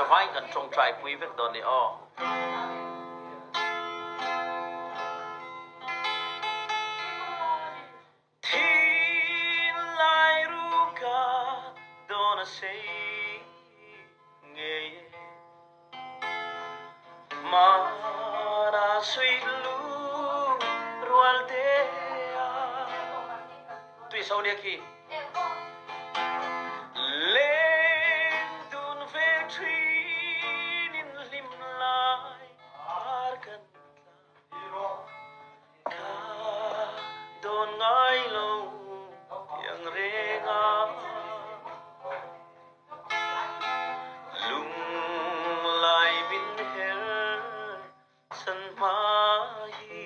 จะไว้กันตรงใจปุยเวกตอนนี้อ้อที่ลายรู้กาโดนเสียเงยมาราสวยลูรัวเดียตุยสาวเดียกี้เลนดุนเวทรีนินลิมลายอาร์กันคาโดนไงลงยังเรงาลุงลายบินเฮลสันมาฮี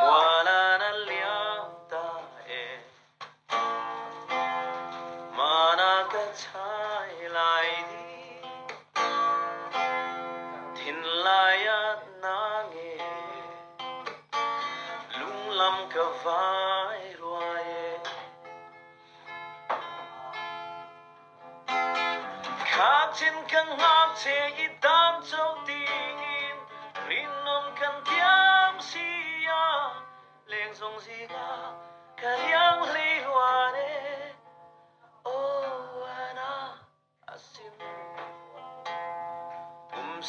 Wala na liamta mana ka chai lai di thin layat na nge lung lam ka vai ruaye khak chin kan ngak che i tam chok tin rin nom kan tiam sia leng song si ga ka yang li huane oh ana asim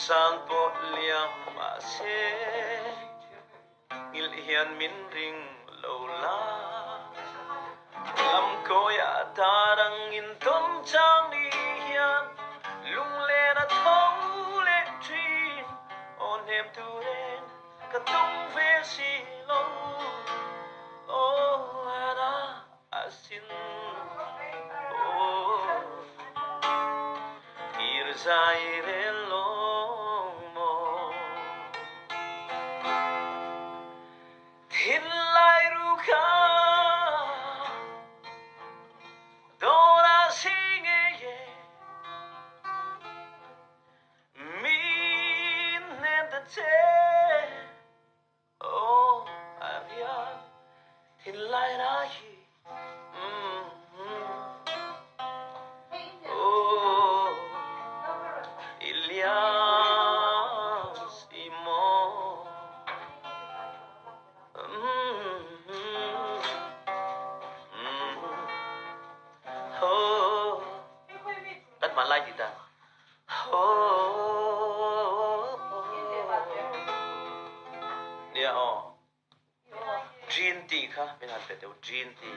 sang po liam ma se il hian min ring lo la lam ko ya tarang in tom chang ni hian lung le na thong le trin on hem tu ren ka tung ve si lo oh ana asin oh ir zai re lo mo thin lai ru kha dora sing ye min nen ta che oh avia thin lai ra hi oh Ilias imo oh cắt mà like gì ta oh nè green tea kha mình ăn phải theo green tea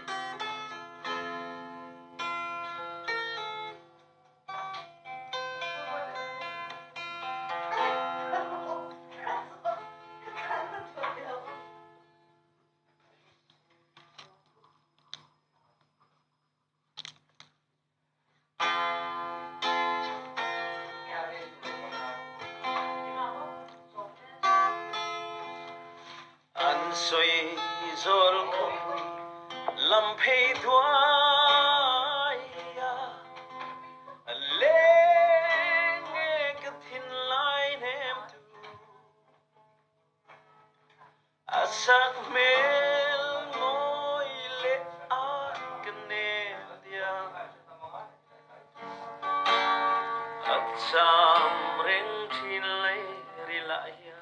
an soi zol khoi lam phei thuai ya le nge ka thin lai nem tu asak mel moi le a kne dia atsam reng thin lai ri la ya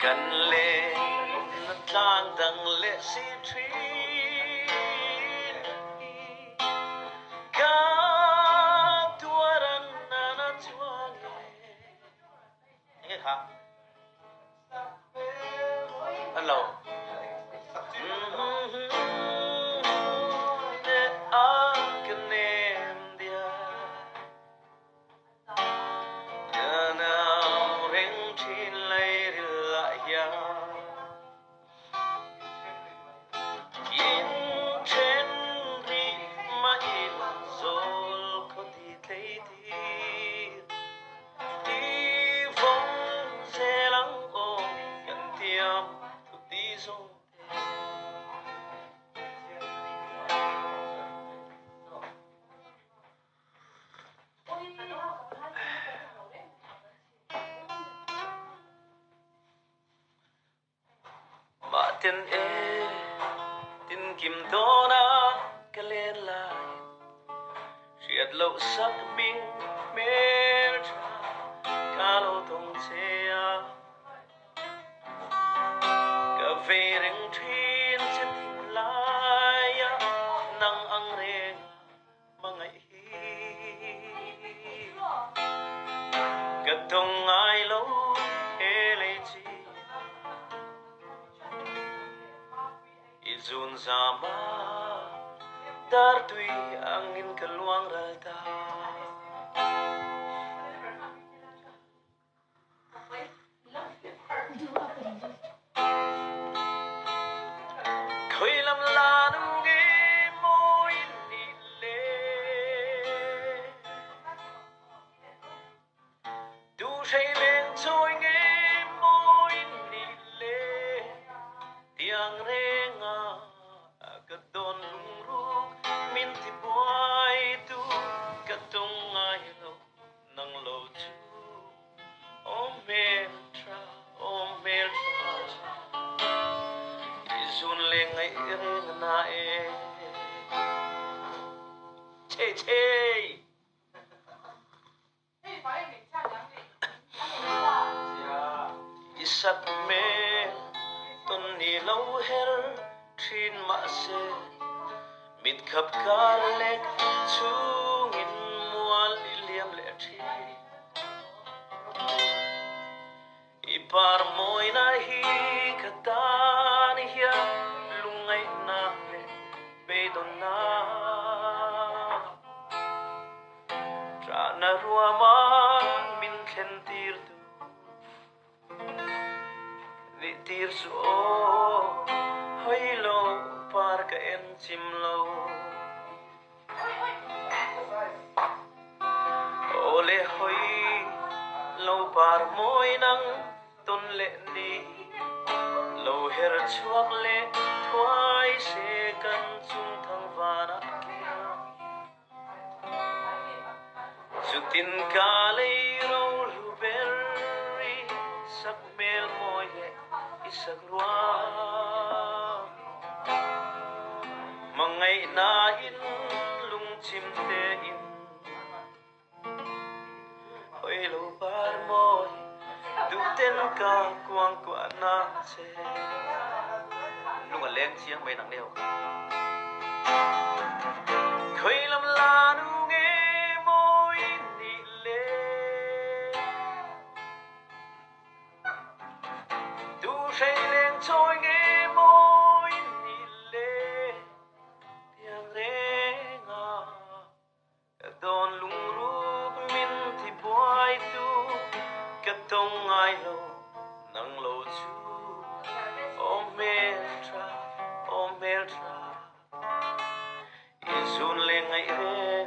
kan le na tlang dang le si tri ka tuaran na na chuang e ha hello de a knem dia na reng chin lai la ya in chen ri ma in zol ko ti thei ti i vong se lang o kan tiam tu ti thiên tin kim đó na cái lên lại triệt lâu sắc binh mê ca lâu tông xe cà phê rừng thiên sẽ tìm lại nắng ăn rèn mà ngày cất tông ai lâu hê lê chi izun sama dar tui angin keluang ralta khơi lam la nung ge môi ni lê tu say lên trôi nghe môi ni lê tiếng re nga cất đôn lung ruk min ti boy tu cất tung ai lâu nang lâu chu ôm mel tra izun le ngai re na che isak me ton ni lâu her trin ma se mit khap kar lek chung in mual liam le thi ipar moi na hi katan hiya lungai na le bedona tra na ruama min khen tir tu ni tir su hoi lo par ka en chim lo ole hoi lo par moi nang ton le ni lo her chuak le thwai se kan chung thang vana chutin ka le ro lu berry sak mel moi le isak ruwa mangai na in lung chim te in hoi lo par moi du ten ka quang qua na che lung a leng chiang mai nang leo khoi lam la nu nghe moi ni le tu say lên trôi nghe moi ni le tiếng re nga don lung ruk min ti boy tu cất tông ai lâu nang lâu chu ôm mel tra izun le ngai re